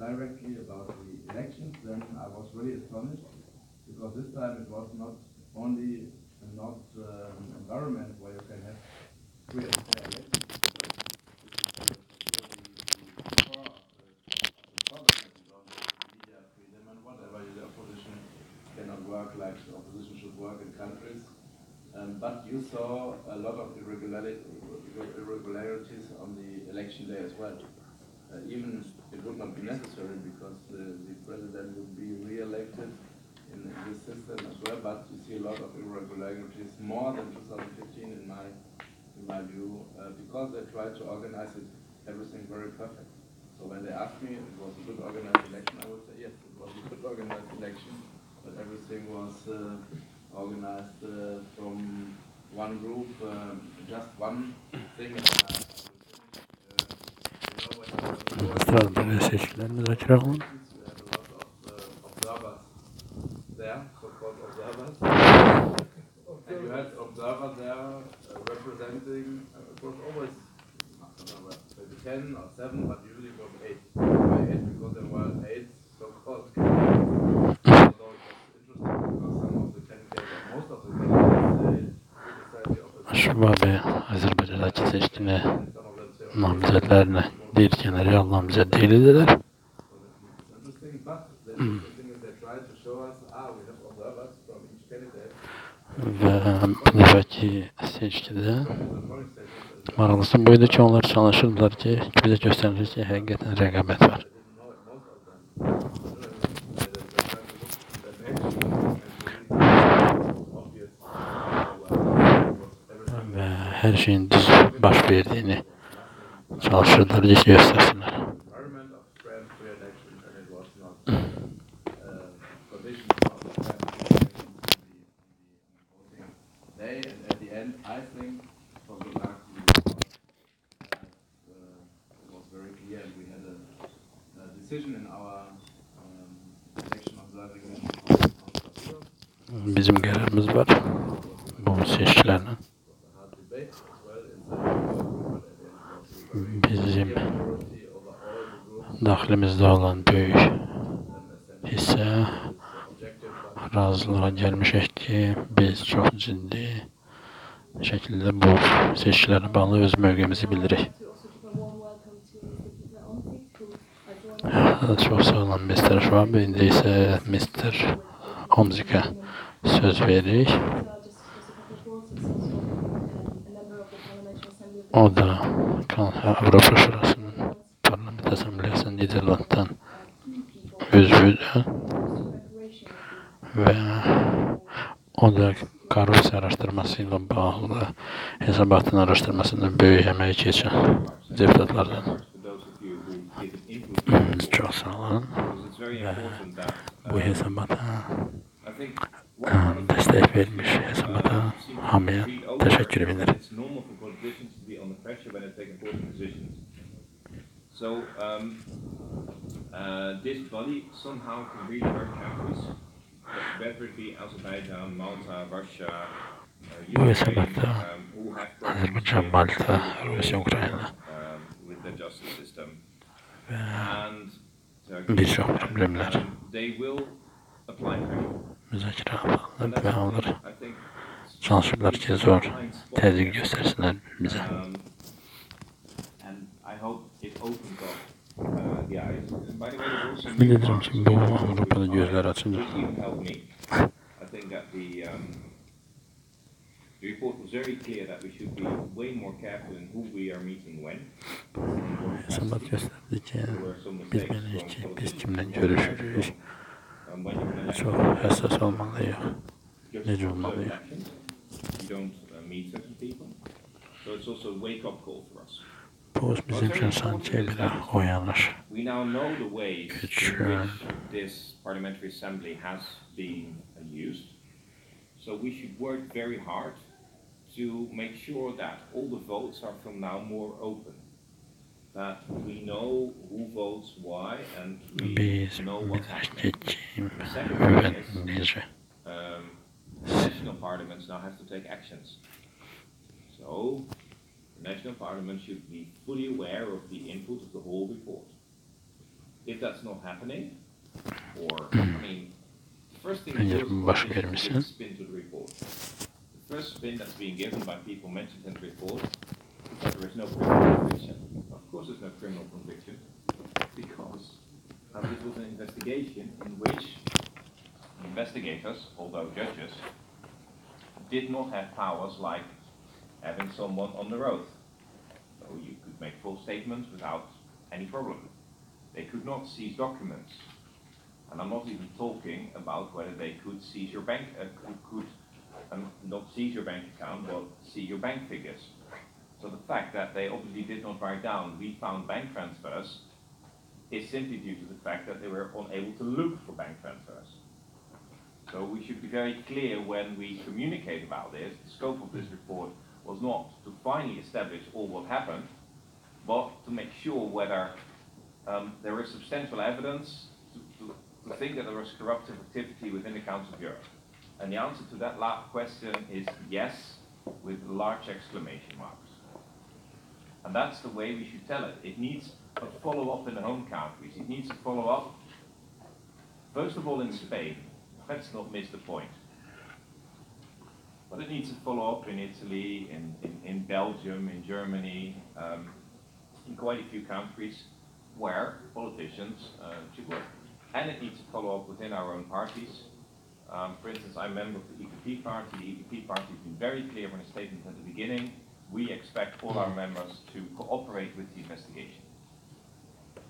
directly about the elections, then I was really astonished because this time it was not only environment where you can have free and fair elections. The opposition cannot work like the opposition should work in countries. But you saw a lot of irregularities on the election day as well. Even it would not be necessary because the president would be re-elected in this system as well, but you see a lot of irregularities, more than 2015 in my view, because they tried to organize it, everything very perfect. So when they asked me if it was a good organized election, I would say yes, it was a good organized election, but everything was organized from one group, just one thing. Strasburgda seçkiler müzakirə olunur. There, so-called observers. And you had observers there representing, it was always, maybe 10 or 7, but usually it was 8. Why 8? Because there were 8 so-called candidates. So it was interesting because some of the candidates, or most of the candidates, criticized the opposition. Şubabe Azərbaycandakı seçkini namizədlərinə deyirkənləri namizəd deyildirlər. Və bu dəfəki seçkidə maraqlısı buydu ki, onlar çalışırdılar ki, bizə göstərilir ki, həqiqətən rəqabət var. Və hər şeyin düz baş verdiyini çalışırdılar ki, göstərsinlər. Bizim qərarımız var bu seçkilərlə. Bizim daxilimizdə olan böyük hissə razılığa gəlmişik ki, biz çox ciddi şəkildə bu seçkilərlə bağlı öz mövqeyimizi bildiririk. Çox sağ olun Mr. Schwab, indi isə Mr. Omzika söz veririk. O da Avropa Şurasının Parlament Asambleyasının Niderlanddan üzvüdür və o da korrupsiya araşdırması ilə bağlı hesabatın araşdırmasında böyük əməyi keçən deputatlardan. Çox sağ olun və bu hesabata dəstək vermiş hesabata hamıya təşəkkür edir. So this body somehow can really hurt countries, whether it be Azerbaijan, Malta, Russia, Ukraine, who have Azərbaycan, Malta, Rusiya, Ukrayna with the justice system. And bir çox problemlər. They will apply pressure. Müzakirə alanlar və onlar çalışırlar ki, zor təzyiq göstərsinlər bizə. Ümid edirəm ki, bu Avropada gözlər açınca. The report was very clear that we should be way more careful in who we are meeting when. Hesabat göstərdi ki, biz bilmirik ki, biz kimlə görüşürük. Çox həssas olmalıyıq. Necə olmalıyıq? Bu bizim üçün sanki bir oyanış. Gücün. So we should work very hard to make sure that all the votes are from now more open. That we know who votes why and we know what's happening. Second is, national parliaments now have to take actions. So the national parliament should be fully aware of the input of the whole report. if that's not happening, or, I mean, the first thing is to give a spin to the report. The first spin that's being given by people mentioned in the report is that there is no criminal conviction. Of course there's no criminal conviction, because this was an investigation in which investigators, although judges, did not have powers like having someone on the road. So you could make false statements without any problem. They could not seize documents. And I'm not even talking about whether they could seize your bank, not seize your bank account, but see your bank figures. So the fact that they obviously did not write down, we found bank transfers, is simply due to the fact that they were unable to look for bank transfers. So we should be very clear when we communicate about this. The scope of this report was not to finally establish all what happened, but to make sure whether there is substantial evidence to think that there was corruptive activity within the Council of Europe. And the answer to that last question is yes, with large exclamation marks. And that's the way we should tell it. It needs a follow-up in the home countries. It needs a follow-up, first of all, in Spain. Let's not miss the point. But it needs a follow-up in Italy, in Belgium, in Germany, in quite a few countries where politicians should work. And it needs a follow-up within our own parties. For instance, I'm a member of the EPP party. The EPP party has been very clear in a statement at the beginning. We expect all our members to cooperate with the investigation.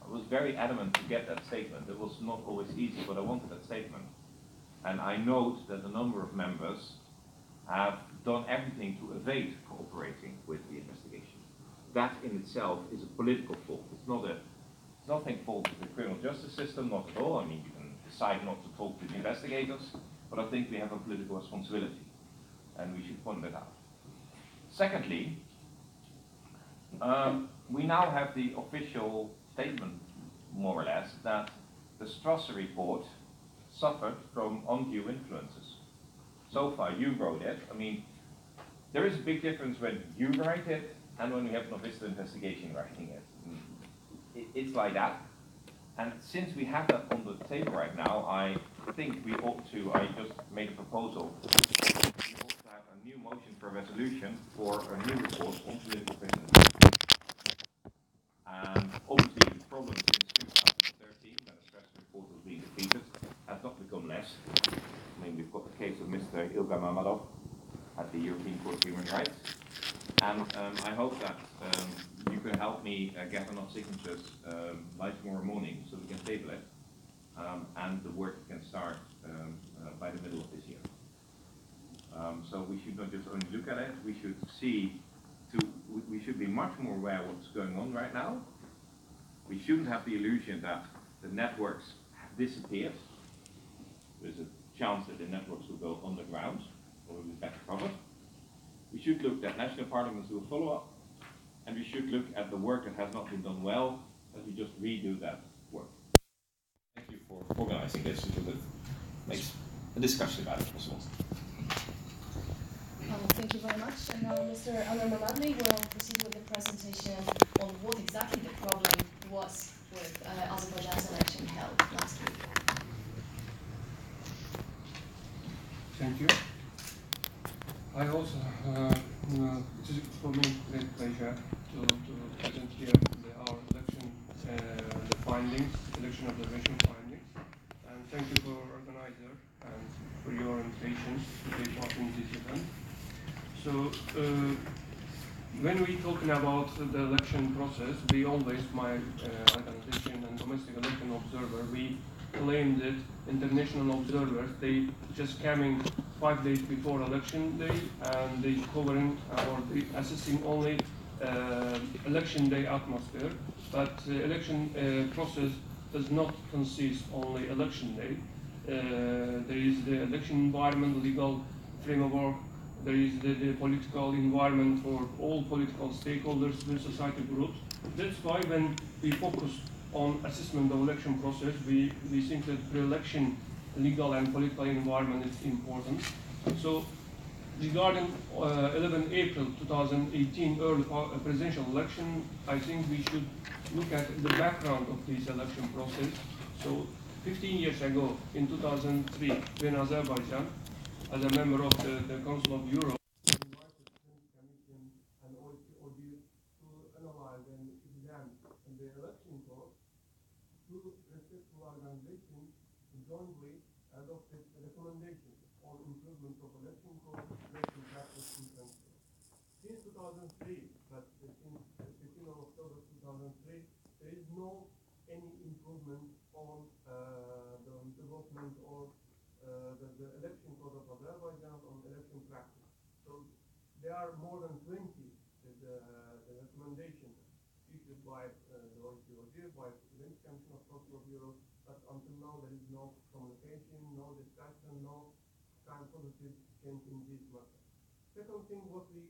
I was very adamant to get that statement. It was not always easy, but I wanted that statement. And I note that a number of members have done everything to evade cooperating with the investigation. That in itself is a political fault. It's nothing fault of the criminal justice system, not at all. I mean, you can decide not to talk to the investigators, but I think we have a political responsibility, and we should point that out. Secondly, we now have the official statement, more or less, that the Strasser report suffered from undue influences. So far, you wrote it. I mean, there is a big difference when you write it and when we have an official investigation writing it. It's like that. And since we have that on the table right now, I think we ought to, I just made a proposal, we ought to have a new motion for a resolution for a new report on political prisoners. And obviously the problem since 2013, when the Strasser report was being defeated, has not become less. I mean, we've got the case of Mr. Ilgar Mammadov at the European Court of Human Rights. And I hope that you can help me get enough signatures by tomorrow morning so we can table it. And the work can start by the middle of this year. So we should not just only look at it, we should see, we should be much more aware of what's going on right now. We shouldn't have the illusion that the networks have disappeared. There's a chance that the networks will go underground or will be better covered. We should look at national parliaments who will follow up, and we should look at the work that has not been done well, that we just redo that work. Thank you for organizing this, so that makes a discussion about it possible. Thank you very much. And now Mr. MARAQLI will proceed with the presentation on what exactly the problem was with Azerbaijan's election held last week. Thank you. I also, it is for me a great pleasure to present here our election, the findings, election observation findings. And thank you for organizer and for your invitation to take part in this event. So, when we talking about the election process, we always, my organization and domestic election observer, we claim that international observers, they just coming 5 days before election day, and they covering or they assessing only election day atmosphere. But election process does not consist only election day. There is the election environment, legal framework. There is the political environment for all political stakeholders, civil society groups. That's why when we focus on assessment of election process, we think that pre-election legal and political environment is important. So regarding 11 April 2018 early presidential election, I think we should look at the background of this election process. So 15 years ago, in 2003, when Azerbaijan, as a member of the Council of Europe, invited the Commission and ODIHR to analyze and examine the election code, two respectful organizations jointly adopted recommendations on improvement of election code, election practice in country. Since 2003, but since 15 October 2003, there is no any improvement on the development or the election code of Azerbaijan on election practice. So there are more than 20 the recommendations issued by the ODIHR, by the Venice Commission of Council of Europe, but until now there is no communication, no discussion, no kind of positive change in this matter. Second thing, what we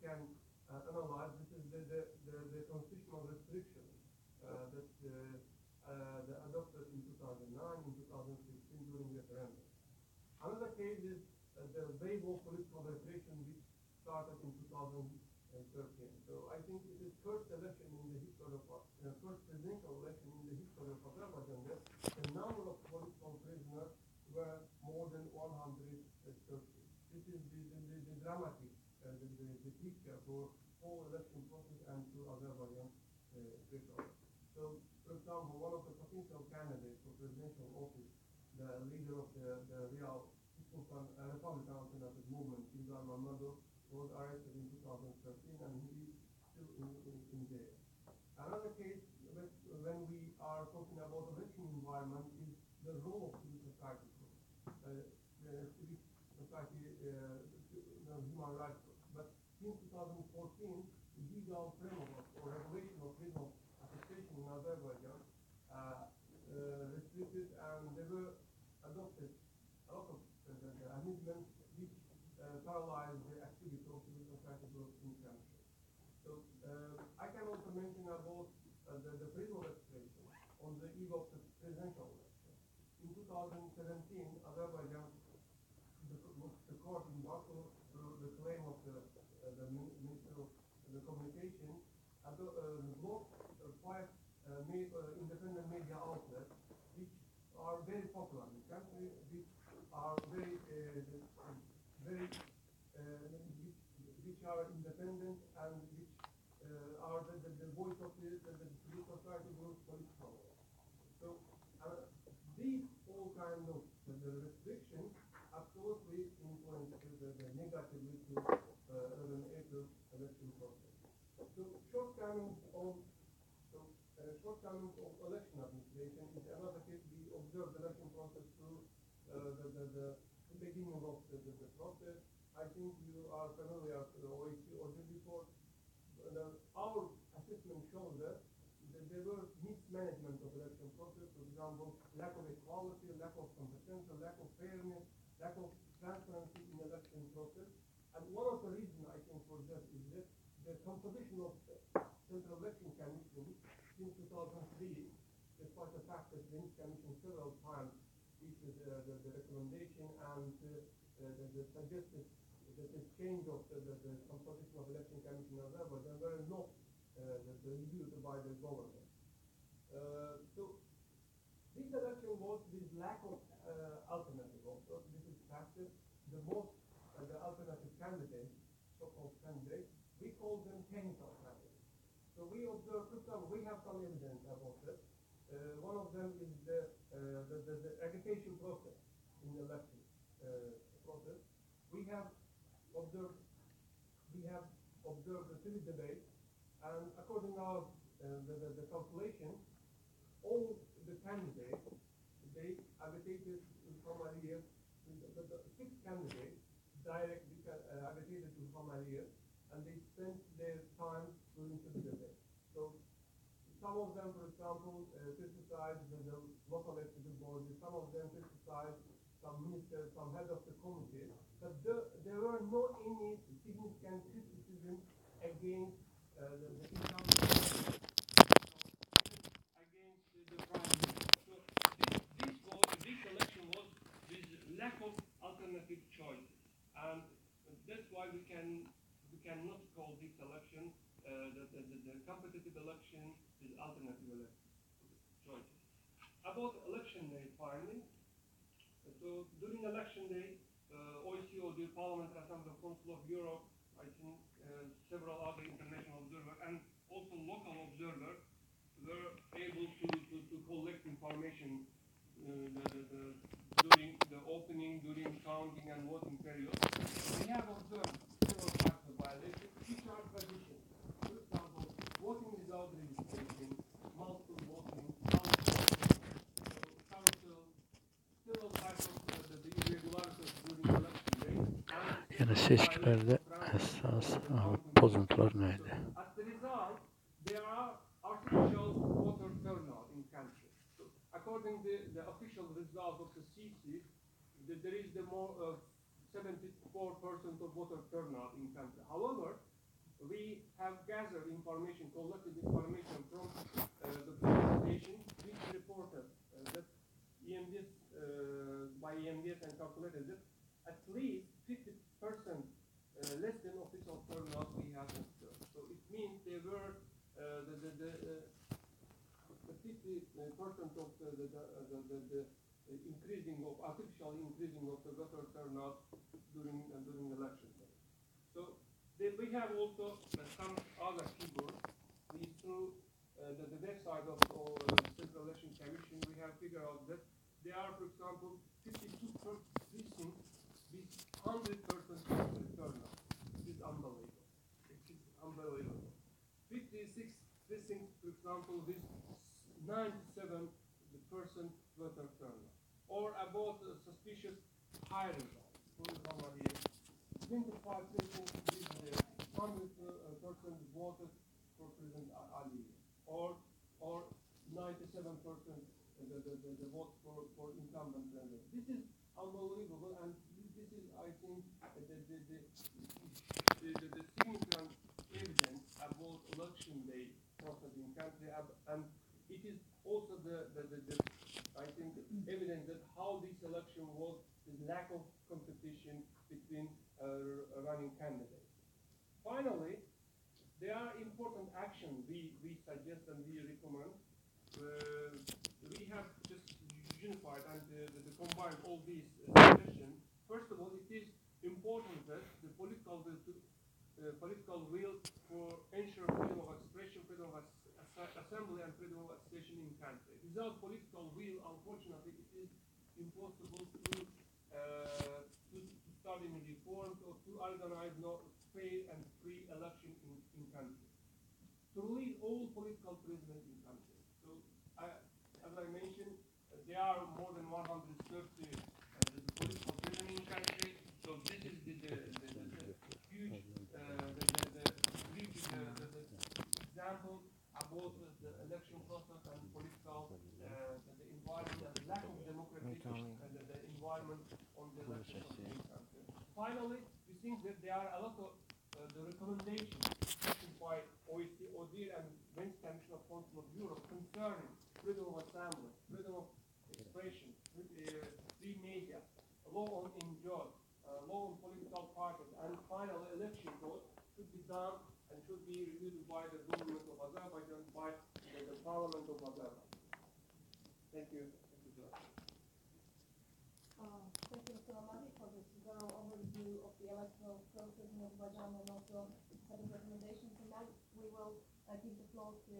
can analyze, this is the constitutional restriction that adopted in 2009, in 2016 during referendum. Another case is the wave of political repression which started in 2013. So I think it is first election in the history of first presidential election in the history of Azerbaijan that the number of political prisoners were more than 130. This is the dramatic the picture for whole election process and to Azerbaijan people. So, for example, one of the potential candidates for presidential office, the leader of the real Republican Alternative Movement, Myanmada, was arrested in 2013 and he is still in jail. Another case, when we are talking about election environment, is the role of civil society. Civic society, human rights. But since 2014, the legal framework or regulation of freedom of association in Azerbaijan restricted, and they were adopted a lot of amendments which paralyze the activity of civil society groups in the country. So I can also mention about the freedom of expression on the eve of the presidential election. In 2017, Azerbaijan, the court in Baku, through the claim of the Minister of the Communication, blocked 5 independent media outlets which are very popular in the country, which are which are independent and which are the voice of the civil society group political. So these all kind of the restrictions absolutely influence negatively to 11 April election process. So shortcomings of election administration is another case. We observed the election process through the beginning of the process. I think you are familiar with the ODIHR report. Our assessment shows that there were mismanagement of election process, for example, lack of equality, lack of competence, lack of fairness, lack of transparency in election process. And one of the reasons I think for that is that the composition of the Central Election Commission since 2003, despite the fact that the Commission several times issued the recommendation and suggested that the change of the composition of election commission in Azerbaijan were not reviewed by the government. So this election was with lack of alternative. Also, this is factor. The alternative candidates, so-called candidates, we call them technical candidates. So we observe, for example, we have some evidence about it. One of them is the agitation process in the election process. We have observed the civil debate, and according to our the calculation, all the candidates they agitated from Aliyev. The 6 candidates directly agitated from Aliyev, and they spent their time during civil debate. So some of them, for example, criticized the local executive board. Some of them criticized some ministers, some head of the committee. But there were no any significant criticism against the income against the prime minister. So this election was with lack of alternative choices. And competitive election with alternative choices. About election day finally, so during election day, OSCE, the Parliamentary Assembly of Council of Europe, I think several other international observers and also local observers were able to collect information during the opening, during counting and voting period. We have observed several types of violations which are traditional. For example, voting without registration, multiple voting, carousel, several types of the irregularities during election day. Yani seçkilerde esas bozuntular neydi? As the result, there are artificial voter turnout in country. So, according to the official result of the CC, there is the more 74% of voter turnout in country. However, we have gathered information, collected information from the police station, which reported that EMDs, by EMDs and calculated that at least 50% less than official turnout we have observed. So it means there were the 50% of the increasing of artificial increasing of the voter turnout during election day. So we have also some other figures. We through the website of the Central Election Commission, we have figured out that there are, for example, 52 precincts with 100% turnout. This is unbelievable. It is unbelievable. 56 precincts, for example, with 97% voter turnout. Or about suspicious high results. For example, 25 precincts with 100% voted for President Ali. Or 97% the vote for incumbent president. This is unbelievable, and this is, I think, the significant evidence about election day process in country, and it is also I think evidence that how this election was the lack of competition between running candidates. Finally, there are important actions we suggest and we recommend. We have just unified and combined all these suggestions. First of all, it is important that the political will for ensure freedom of expression, freedom of assembly, and freedom of association in country. Without political will, unfortunately, it is impossible to start in reforms or to organize fair and free election in country. To lead all political prisoners in country. So, as I mentioned, there are more than 130 political prisoners in country. So this is the huge example about the election process and political the environment and lack of democratic the environment on the election process in country. Finally, we think that there are a lot of the recommendations issued by OSCE, ODIHR, and Venice Commission of Council of Europe concerning freedom of assembly, freedom of expression, free media, law on enjoy, law on political parties, and finally election code should be done and should be reviewed by the government of Azerbaijan, by the parliament of Azerbaijan. Thank you. Thank you, George. Thank you, Mr. Ahmadi, for this thorough overview of the electoral process in Azerbaijan and also set of recommendations. And now we will give the floor to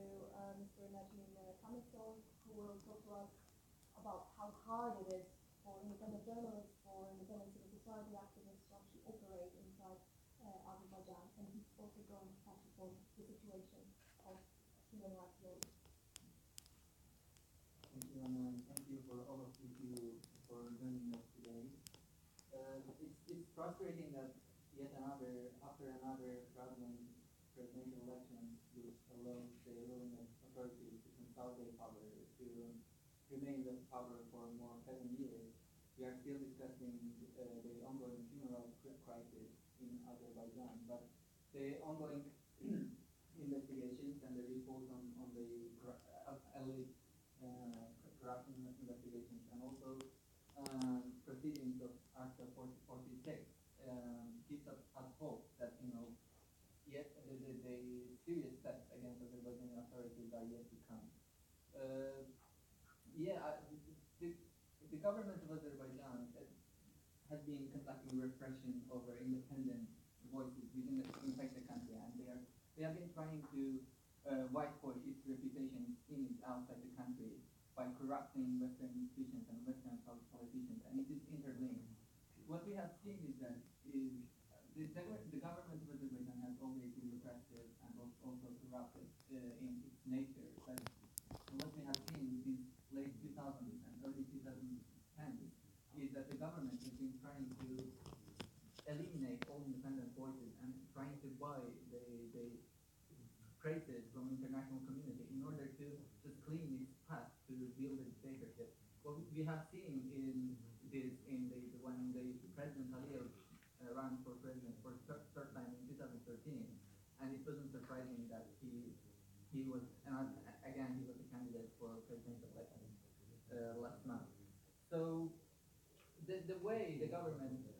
Mr. Emin Hüseynovun, who will talk to us about how hard it is for independent journalists, for independent civil society activists to actually operate inside Azerbaijan. And he's also going to touch upon the situation of human rights law. Thank you, and thank you for all of you for joining us today. It's frustrating that after another fraudulent presidential election, which allows the ruling authorities to consolidate power, to remain in power for more 7 years, we are still discussing the ongoing human rights crisis in Azerbaijan. But the ongoing investigations and the reports on the elite corruption investigations and also proceedings of Article 46 gives us hope that, yet the serious steps against Azerbaijan are yet to come. The government of Azerbaijan has been conducting repression over independent voices within the country, and they have been trying to whitewash its reputation in and outside the country by corrupting Western institutions and Western politicians, and it is interlinked. What we have seen is that the government of Azerbaijan has always been repressive and also corrupted in its nature. But what we have seen since late 2000s and early 2010s is that the government has been trying to eliminate all independent voices and trying to buy the praises from international community in order to just clean its path to build a dictatorship. What we have seen in this when the President Aliyev ran for president for the third time in 2013, and it wasn't surprising that he was again he was a candidate for presidential election last month. So the way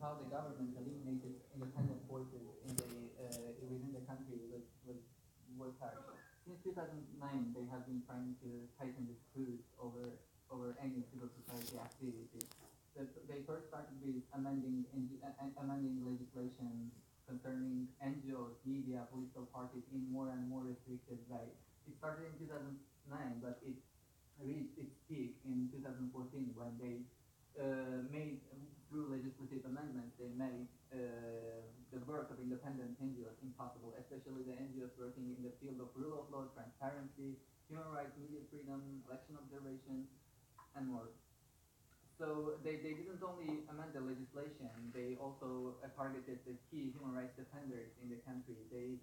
how the government eliminated independent voices within the country was hard. Since 2009, they have been trying to tighten the screws over any civil society activity. They first started with amending legislation concerning NGOs, media, political parties in more and more restrictive way. It started in 2009, but it reached its peak in 2014 when they made, through legislative amendments, they made the work of independent NGOs impossible, especially the NGOs working in the field of rule of law, transparency, human rights, media freedom, election observation, and more. So they didn't only amend the legislation, they also targeted the key human rights defenders in the country. They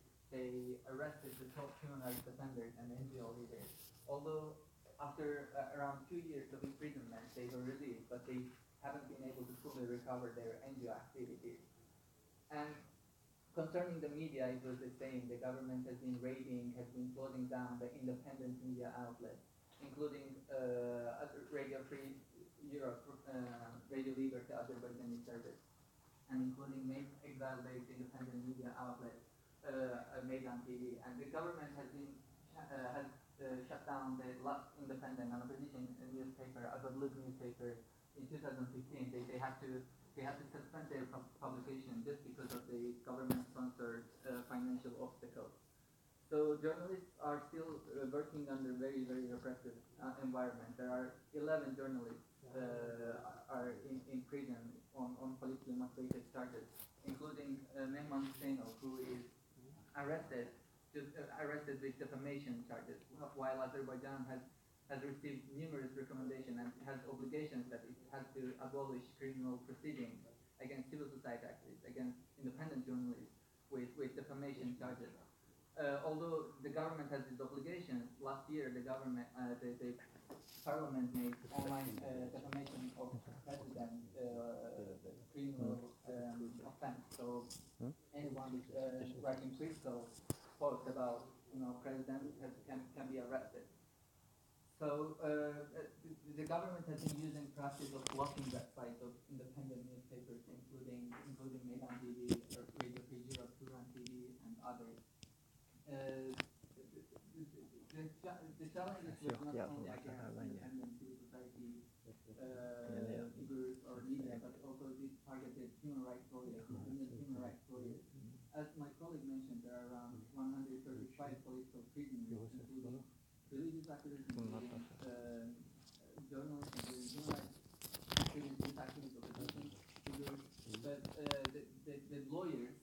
arrested the top human rights defenders and NGO leaders. Although after around 2 years of imprisonment, they were released, but they haven't been able to fully recover their NGO activities. And concerning the media, it was the same. The government has been closing down the independent media outlets, including Radio Free Europe, Radio Liberty Azerbaijani service, and including exile-based independent media outlet, Meydan TV. And the government has shut down the last independent and opposition newspaper, Azadlık newspaper, in 2015. They had to suspend their publication just because of the government-sponsored financial obstacles. So journalists are still working under very, very repressive environment. There are 11 journalists are in prison on politically motivated charges, including Mehman Hüseynovun, who is arrested with defamation charges, while Azerbaijan has received numerous recommendations and has obligations that it has to abolish criminal proceedings against civil society activists, against independent journalists with defamation charges. Although the government has these obligations, last year the parliament made online defamation of president criminal offense. So anyone writing critical posts about president can be arrested. So the government has been using practice of blocking websites of independent newspapers, including Meydan TV, Radio Free Europe, Turan TV, and others. The challenge is not only against independent civil society figures or media, but also these targeted human rights lawyers, human rights lawyers. As my colleague mentioned, there are around 135 political prisoners, including religious activists, including journalists, including human rights activists, opposition figures. But the lawyers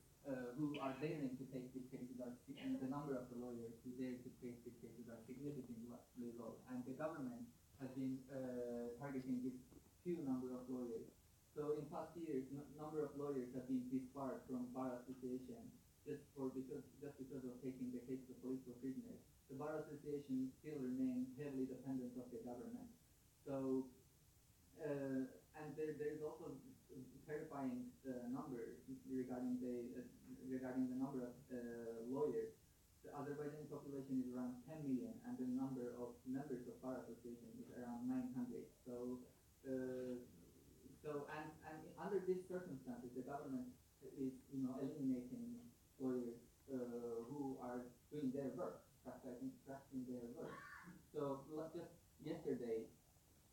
who are daring to take these cases and the number of the lawyers who dare to take these cases are significantly low, and the government has been targeting this few number of lawyers. So in past years, number of lawyers have been disbarred from bar association just because of taking the case of political prisoners. The bar association still remains heavily dependent of the government. So and there is also terrifying numbers regarding the number of lawyers. The Azerbaijani population is around 10 million, and the number of members of bar association is around 900. So and under these circumstances, the government is eliminating lawyers who are doing their work, practicing their work.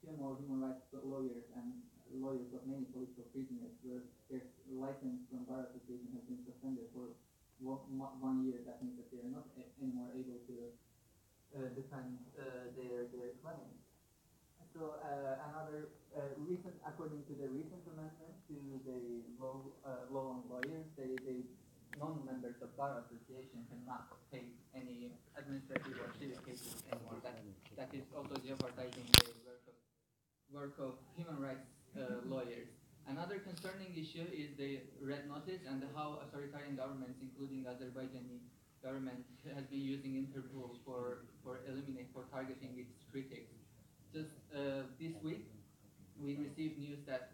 film or human rights lawyers and lawyers of many political prisoners where their license from Bar Association has been suspended for 1 year. That means that they are not anymore able to defend their claims. So another recent, according to the recent amendment to the law on lawyers, they non-members of Bar Association cannot take any administrative or civil cases anymore. That is also jeopardizing the work of human rights lawyers. Another concerning issue is the red notice and how authoritarian governments, including Azerbaijani government, has been using Interpol for targeting its critics. Just this week, we received news that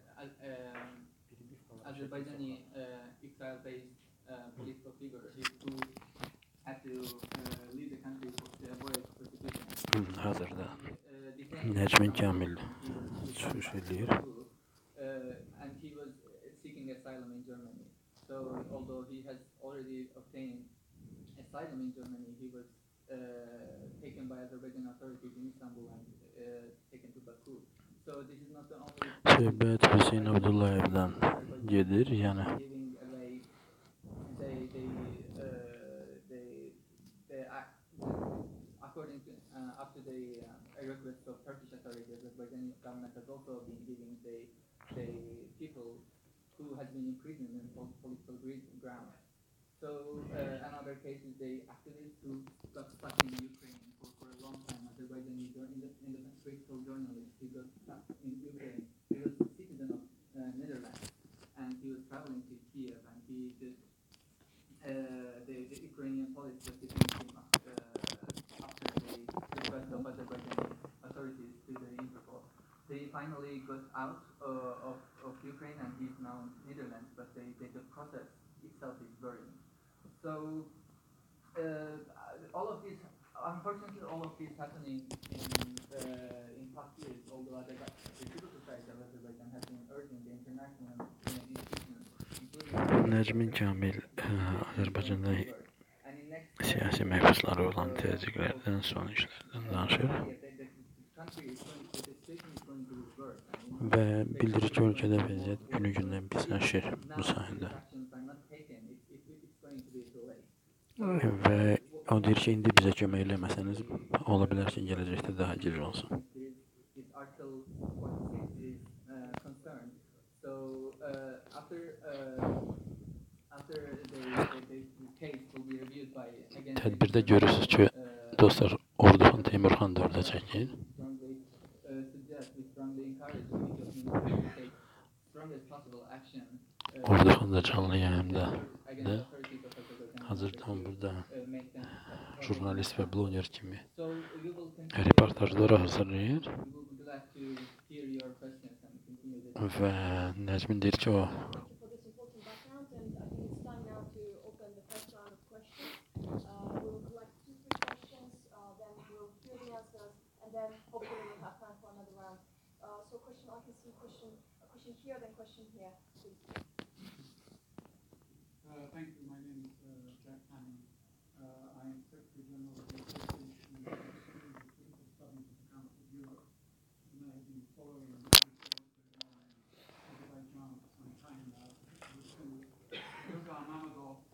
Azerbaijani exile-based political figure who had to leave the country to avoid persecution. Hazırda Necmin Kamil söylüyor. And he was seeking asylum in Germany. So although he has already obtained asylum in Germany, he was taken by Azerbaijani authorities in Istanbul and taken to Baku. So this is not the only Söhbət Hüseyn Abdullayev'dan gedir, yəni giving away according to up to the request of Turkish authorities, the Azerbaijani government has also been giving the people who has been imprisoned in political grounds. So another case is the activist who got stuck in Ukraine for a long time. Azerbaijani independent critical journalist. He got stuck in Ukraine. He was a citizen of Netherlands, and he was traveling to Kiev, and he did the Ukrainian police just detained him after the request of Azerbaijani authorities to the Interpol. They finally got out of Ukraine, and he's now in Netherlands, but the process itself is burning. So all of this, unfortunately, all of this happening in past years, although the civil society of Azerbaijan has been urging the international institutions, including Necmin Kamil Azərbaycanda siyasi məhbusları olan təzyiqlərdən, son işlərdən danışır və bildirir ki, ölkədə vəziyyət günü-gündən pisləşir bu sahədə. Və o deyir ki, indi bizə kömək eləməsəniz, ola bilər ki, gələcəkdə daha gec olsun. Tədbirdə görürsünüz ki, dostlar, Orduxan Teymurxan da orada çəkir. Orduxan da canlı yayımda hazırda burada jurnalist və bloger kimi reportajları hazırlayır və Necmin deyir ki, o Thank you. My name is Jack Hanning. I am Secretary General of the Association of Political Studies of the Council of Europe, and I have been following the research on Azerbaijan for some time now. Ilgar Mammadov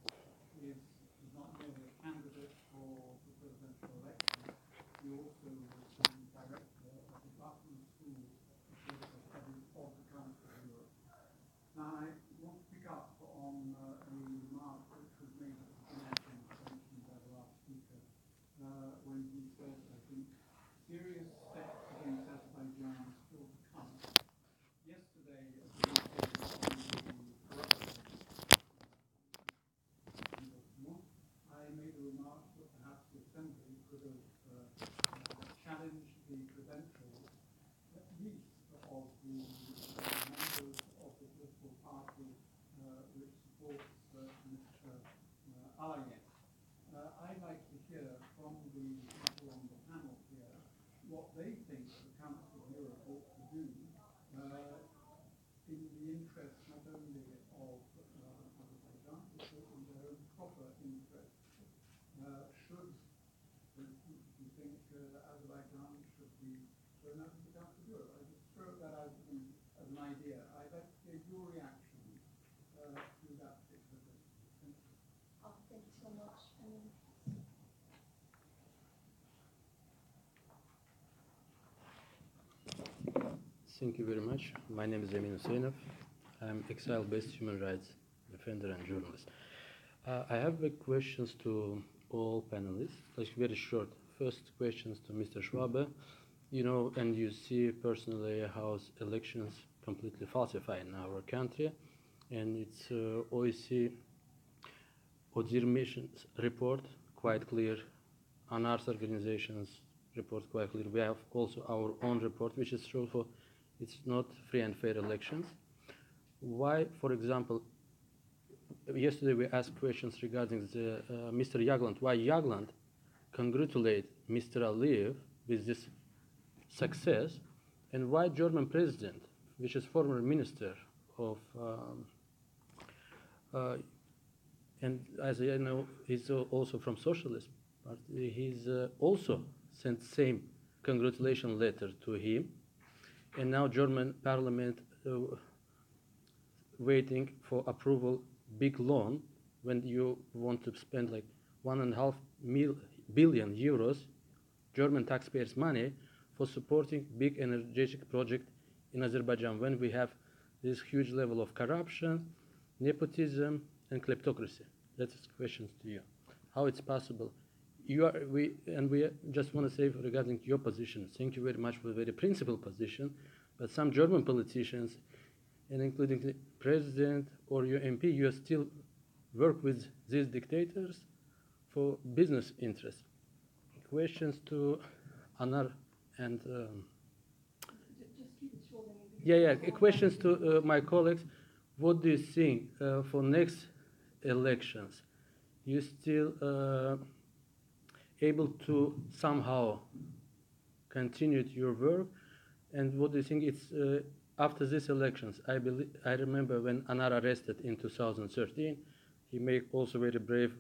is not merely a candidate for the presidential election, he also was the director of the Department of Schools of Political Studies of the Council of Europe. Now, I want to pick up on a remark which was made at the beginning mentioned by the last speaker when he said, I think, serious steps against Azerbaijan still to come. Yesterday, at the meeting on the corruption, I made a remark that perhaps the Assembly could have challenged the credentials, at least of the members of the political party which supports Mr. Aliyev. I'd like to hear from the people on the panel here what they think the Council of Europe ought to do in the interest not only of Azerbaijan, but in their own proper interest. Should, for instance, you think that Azerbaijan should be thrown out of the Council of Europe? Thank you very much. My name is Emin Hüseynovun. I'm exile-based human rights defender and journalist. I have questions to all panelists, like very short. First questions to Mr. Schwabe. You know, and you see personally how elections completely falsified in our country, and it's OEC ODIHR missions report quite clear, UNARS organizations report quite clear. We have also our own report, which is true for it's not free and fair elections. Why, for example, yesterday we asked questions regarding the Mr. Jagland. Why Jagland congratulate Mr. Aliyev with this success, and why German president, which is former minister of, and as I know, he's also from Socialist Party, he's also sent same congratulation letter to him, and now German parliament waiting for approval big loan when you want to spend like 1.5 billion euros German taxpayers' money for supporting big energetic project in Azerbaijan when we have this huge level of corruption, nepotism, and kleptocracy. That's questions to you. How it's possible? We just want to say regarding your position, thank you very much for a very principled position, but some German politicians, and including the president or your MP, you still work with these dictators for business interests. Questions to Anar and Just keep it short. yeah. Questions to my colleagues. What do you think for next elections? You still able to somehow continue your work, and what do you think it's after these elections? I remember when Anar arrested in 2013, he made also very brave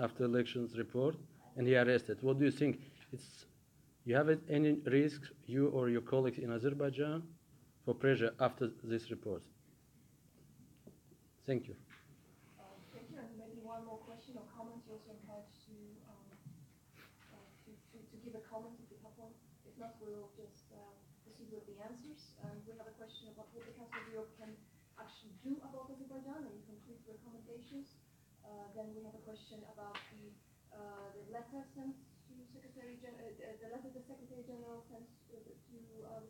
after elections report, and he arrested. What do you think? You have any risks, you or your colleagues in Azerbaijan, for pressure after this report? Thank you. Thank you, and maybe one more question or comment. You also encouraged to give a comment if you have one. If not, we will just proceed with the answers. We have a question about what the Council of Europe can actually do about Azerbaijan and concrete recommendations. Then we have a question about the letter sent to the letter the Secretary General sent to the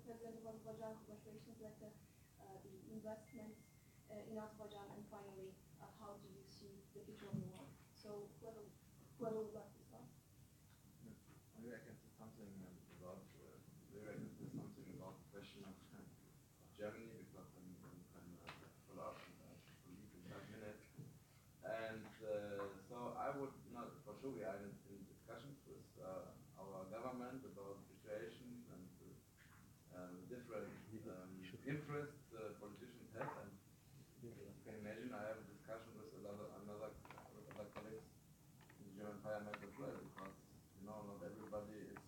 President of Azerbaijan, congratulations letter, the investments in Azerbaijan, and finally, how do you see the future of the world? So, whoever would like to start? Maybe I can say something about the question of Germany, because I'm follow up and leave in 5 minutes. And so I would not, for sure, we are in discussions with our government about the situation and different interests politicians have. And you can imagine I have a discussion with other colleagues in the German parliament as well, because not everybody is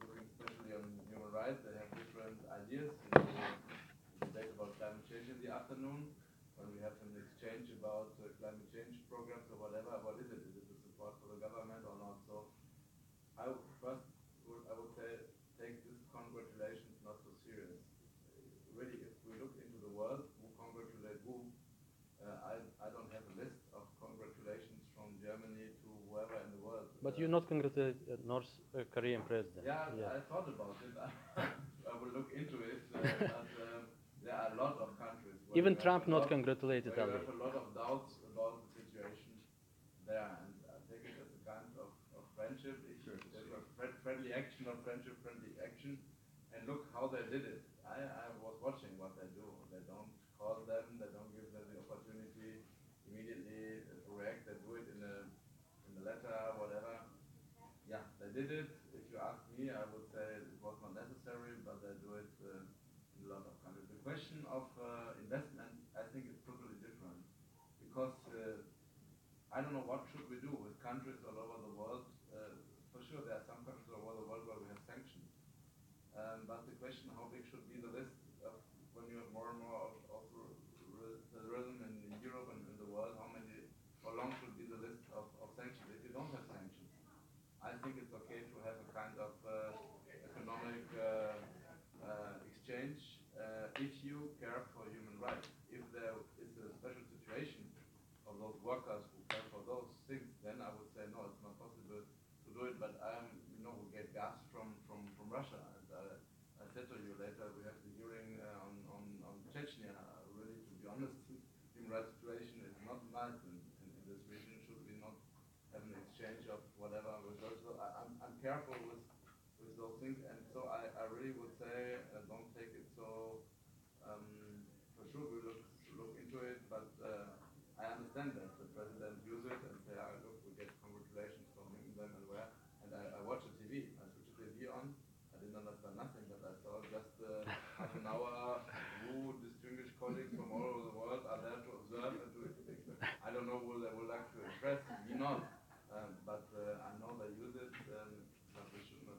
looking especially on human rights. They have different ideas. We debate about climate change in the afternoon, when we have an exchange about climate change programs or whatever. What is it? Is it the support for the government or not? So I would say take this congratulations not so serious. Really, if we look into the world, who congratulate who, I don't have a list of congratulations from Germany to whoever in the world. But you not congratulate North Korean president. Yeah, I thought about it. I will look into it, but there are a lot of countries. Even Trump not congratulated Ali. Ali. I have a lot of doubts about the situation there, and I take it as a kind of friendship. Friendly action or friendship-friendly action, and look how they did it. I was watching what they do. They don't call them, they don't give them the opportunity immediately to react. They do it in a letter, whatever. Yeah, they did it. If you ask me, I would say it was not necessary, but they do it in a lot of countries. The question of investment, I think it's totally different, because I don't know what should we do with countries all over the world. For sure, there are some countries all over the world where we have sanctions. But the question, how big should be the list of, when you have more and more of terrorism in Europe and in the world, how long should be the list of sanctions? If you don't have sanctions, I think it's okay to have a kind of economic exchange answer you later. We have the hearing on Chechnya. Really, to be honest, human rights situation is not nice in this region. Should we not have an exchange of whatever results? So I'm careful with those things, and so I really would say don't take it so. For sure, we look into it, but I understand that the president uses it and say, look, we get congratulations from him, them, and where. And I watch the TV. I switch the TV on. I didn't understand nothing, but I saw just half an hour who distinguished colleagues from all over the world are there to observe and to explain. I don't know who they would like to impress, me not. But I know they use it, but we should not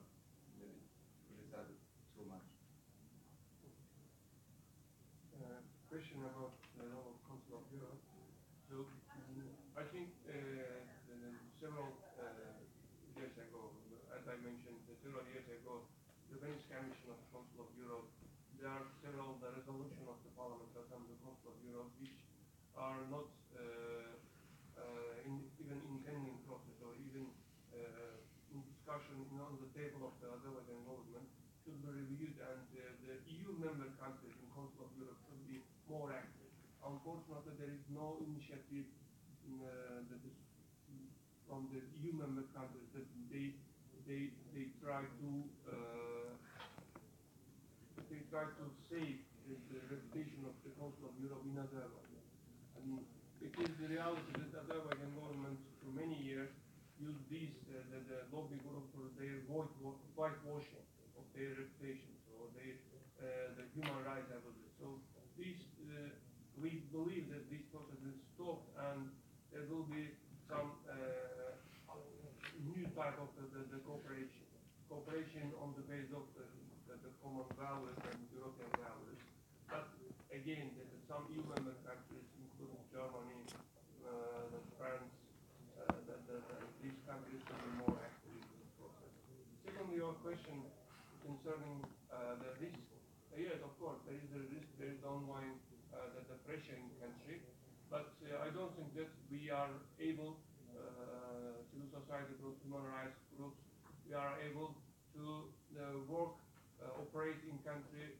maybe criticize it too much. Question about the role of Council of Europe. So I think several years ago, as I mentioned, several years ago, the Venice Commission of the Council of Europe, there are several the resolution of the Parliament and the Council of Europe which are not even in pending process or even in discussion on the table of the Azerbaijani government should be reviewed, and the EU member countries in Council of Europe should be more active. Unfortunately, there is no initiative from the EU member countries that they try to save the reputation of the Council of Europe in Azerbaijan. I mean, it is the reality that the Azerbaijan government for many years used this the lobby group for their whitewashing of their reputation or their the human rights abuses. So this we believe that this process is stopped, and there will be some new type of the cooperation on the basis of the common values and European values. But again, some EU member countries, including Germany, France, these countries will be more active in this process. Secondly, your question concerning the risk. Yes, of course, there is a risk, there is ongoing the pressure in the country, but I don't think that we are able, civil society groups, human rights groups, we are able to work, operate in country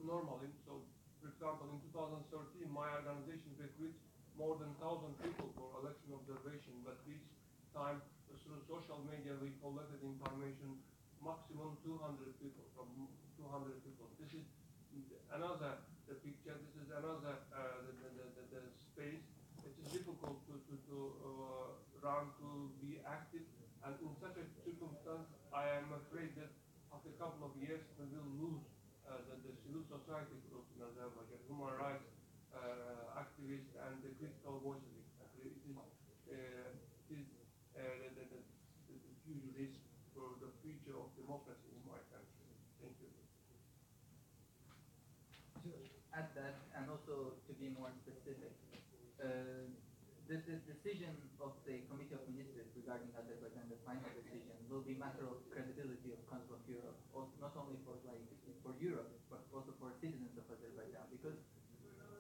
normally. So, for example, in 2013, my organization recruited more than 1,000 people for election observation, but this time through social media we collected information maximum 200 people, from 200 people. This is another picture, this is another the space. It is difficult to run, to be active, and in such a circumstance, I am afraid that after a couple of years we will lose the civil society groups in Azerbaijan, human rights activists, and the critical voices. It is the huge risk for the future of democracy in my country. Thank you. To add that, and also to be more specific, the decision of the Committee of Ministers regarding Azerbaijan, the final decision, will be a matter of credibility of Council of Europe, not only for Europe, but also for citizens of Azerbaijan. Because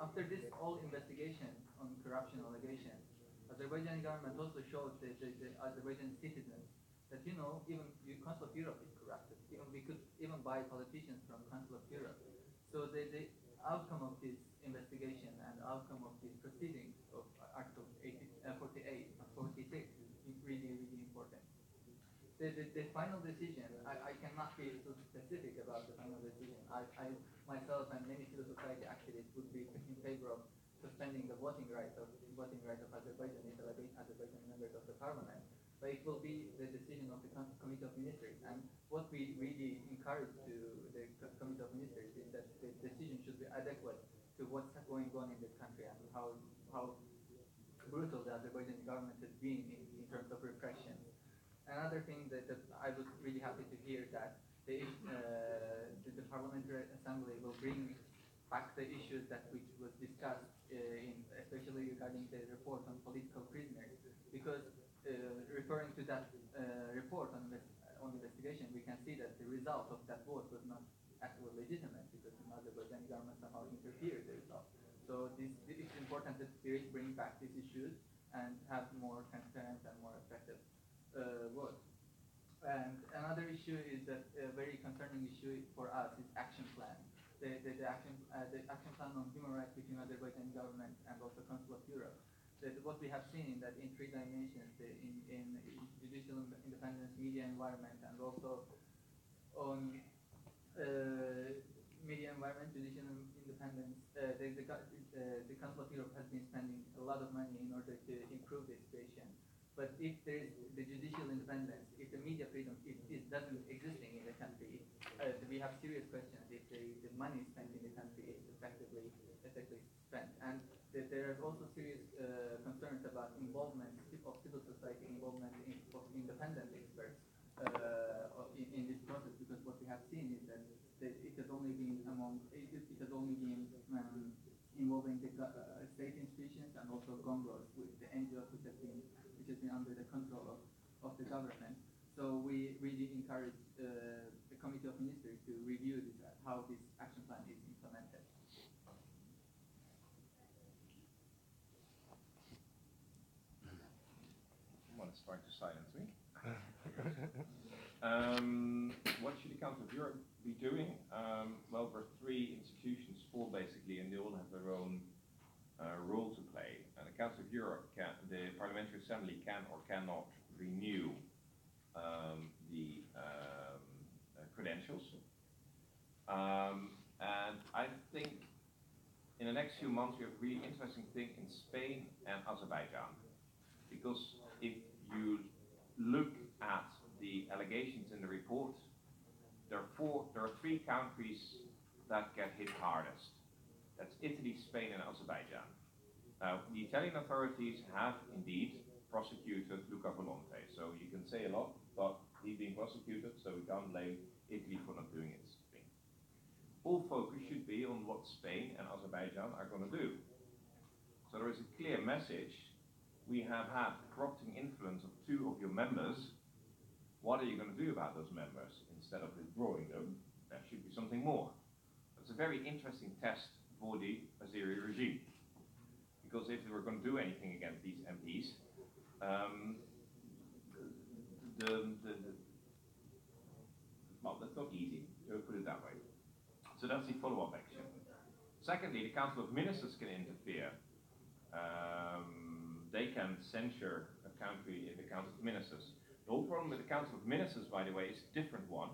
after this whole investigation on corruption allegations, Azerbaijani government also showed the Azerbaijani citizens that, you know, even the Council of Europe is corrupted. Even we could even buy politicians from Council of Europe. So the outcome of this investigation and outcome of these proceedings of Article 48 and 46 is really, really important. The final decision, I cannot be so specific about the final decision. I myself and many civil society activists would be in favor of suspending the voting rights of Azerbaijani members of the parliament. But it will be the decision of the Committee of Ministers. And what we really encourage to the Committee of Ministers is that the decision should be adequate to what's going on in the country and how brutal the Azerbaijani government has been in terms of repression. Another thing that I was really happy to hear that the Parliamentary Assembly will bring back the issues that which was discussed, especially regarding the report on political prisoners, because referring to that report on investigation, we can see that the result of that vote was not actually legitimate because the Azerbaijani government somehow interfered the result. So it's important that we bring back these issues and have more transparent and more effective votes. And another issue is that a very concerning issue issue for us is action plan. The action plan on human rights between Azerbaijani government and also Council of Europe. What we have seen is that in 3 dimensions, in judicial independence, media environment, and also on media environment, judicial independence, the Council of Europe has been spending a lot of money in order to improve the situation. But if there is the judicial independence, if the media freedom is doesn't existing in the country, we have serious questions if the money spent in the country is effectively spent. And there are also serious concerns about involvement of civil society, involvement of independent experts in this process, because what we have seen is that it has only been involving the state institutions and also Congos with the NGOs which has been under the control of the government. So we really encourage the Committee of Ministers to review this, how this action plan is implemented. Someone is trying to silence me. What should the Council of Europe be doing? Well, there are 3 institutions, 4 basically, and they all have their own role to play. And the Council of Europe, the Parliamentary Assembly can or cannot renew the credentials. And I think in the next few months we have a really interesting thing in Spain and Azerbaijan. Because if you look at the allegations in the report, there are 3 countries that get hit hardest. That's Italy, Spain, and Azerbaijan. The Italian authorities have indeed prosecuted Luca Volonte, so you can say a lot, but he's being prosecuted, so we can't blame Italy for not doing its thing. All focus should be on what Spain and Azerbaijan are going to do. So there is a clear message. We have had corrupting influence of 2 of your members. What are you going to do about those members? Instead of withdrawing them, there should be something more. It's a very interesting test for the Azeri regime. Because if they were going to do anything against these MPs, well, that's not easy, to put it that way. So that's the follow-up action. Secondly, the Council of Ministers can interfere. They can censure a country in the Council of Ministers. The whole problem with the Council of Ministers, by the way, is a different one,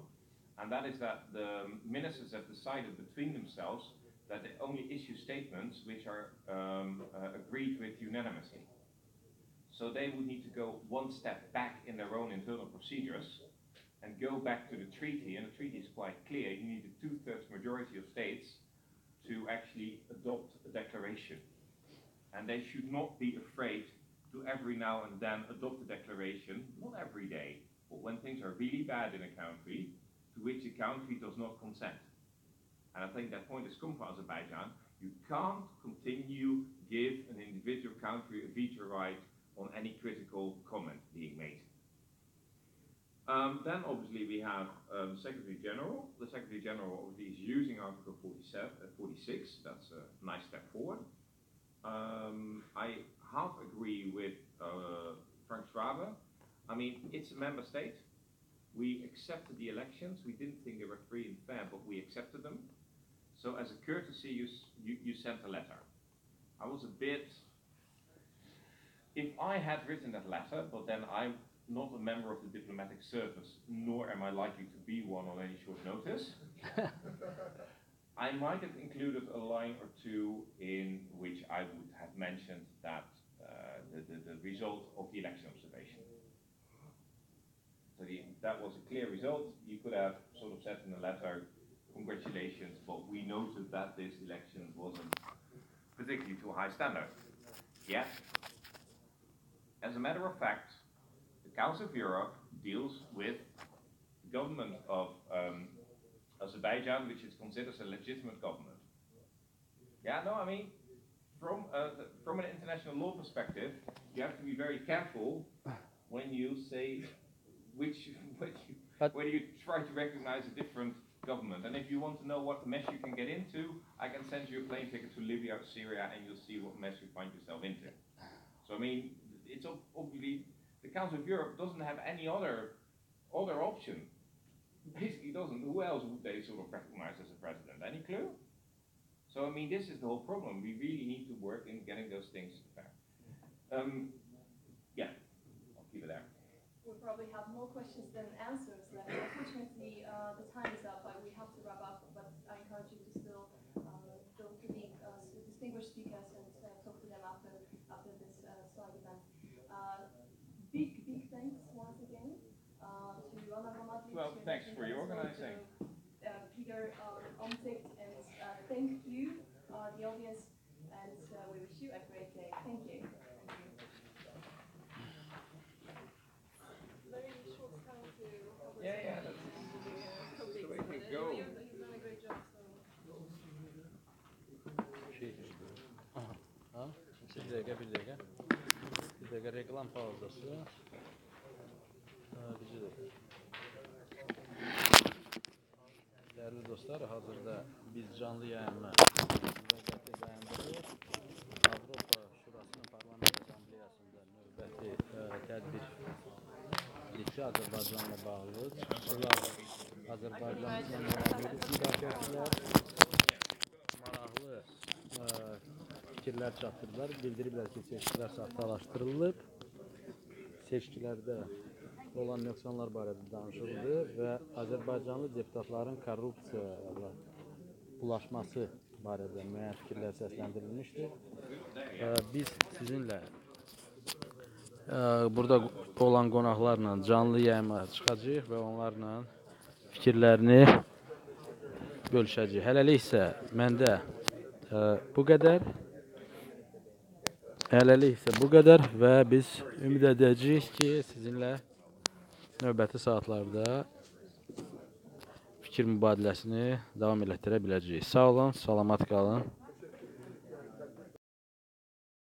and that is that the ministers have decided between themselves that they only issue statements which are agreed with unanimously. So they would need to go one step back in their own internal procedures and go back to the treaty, and the treaty is quite clear. You need a 2/3 majority of states to actually adopt a declaration. And they should not be afraid to every now and then adopt a declaration, not every day, but when things are really bad in a country, to which the country does not consent. And I think that point has come for Azerbaijan. You can't continue give an individual country a veto right on any critical comment being made. Then obviously we have the Secretary General. The Secretary General obviously is using Article 46. That's a nice step forward. I half agree with Frank Schwabe. I mean, it's a member state. We accepted the elections. We didn't think they were free and fair, but we accepted them. So as a courtesy, you sent a letter. I was a bit... If I had written that letter, but then I'm not a member of the diplomatic service, nor am I likely to be one on any short notice, I might have included a line or 2 in which I would have mentioned that the result of the election observation. So that was a clear result. You could have sort of said in the letter, congratulations, but we noted that this election wasn't particularly to a high standard. Yet, as a matter of fact, the Council of Europe deals with the government of Azerbaijan, which is considered a legitimate government. Yeah, no, I mean, from an international law perspective, you have to be very careful when you say whether you try to recognize a different government. And if you want to know what mess you can get into, I can send you a plane ticket to Libya or Syria, and you'll see what mess you find yourself into. So I mean, it's obviously the Council of Europe doesn't have any other option basically doesn't. Who else would they sort of recognize as a president? Any clue? So, I mean, this is the whole problem. We really need to work in getting those things back. Yeah, I'll keep it there. We probably have more questions than answers left. Unfortunately, the time is up. We have to wrap up, but I encourage you to still go to the distinguished speakers and talk to them after this slide event. Big thanks once again to Honorable Madrid. Well, thanks for your organizing. Peter Omtzigt, and thank you, the audience, and we wish you a great day. Thank you. Very short time to cover That's the way to go. You've done a great job. Bir dakika reklam pauzası. Değerli dostlar, hazırda biz canlı yayınla növbəti dayandırır. Avropa Şurasının Parlament Asambleyasında növbəti tədbir geçi Azərbaycanla bağlı çıxışlar, Azərbaycanla müzakirələr, maraqlı fikirlər çatdırdılar. Bildiriblər ki, seçkilər saxtalaşdırılıb. Seçkilərdə olan nöqsanlar barədə danışıldı və Azərbaycanlı deputatların korrupsiyaya bulaşması barədə müəyyən fikirlər səsləndirilmişdir. Biz sizinlə burada olan qonaqlarla canlı yayıma çıxacağıq və onlarla fikirlərini bölüşəcəyik. Hələlik isə məndə bu qədər. Və biz ümid edəcəyik ki, sizinlə növbəti saatlarda fikir mübadiləsini davam elətdirə biləcəyik. Sağ olun, salamat qalın.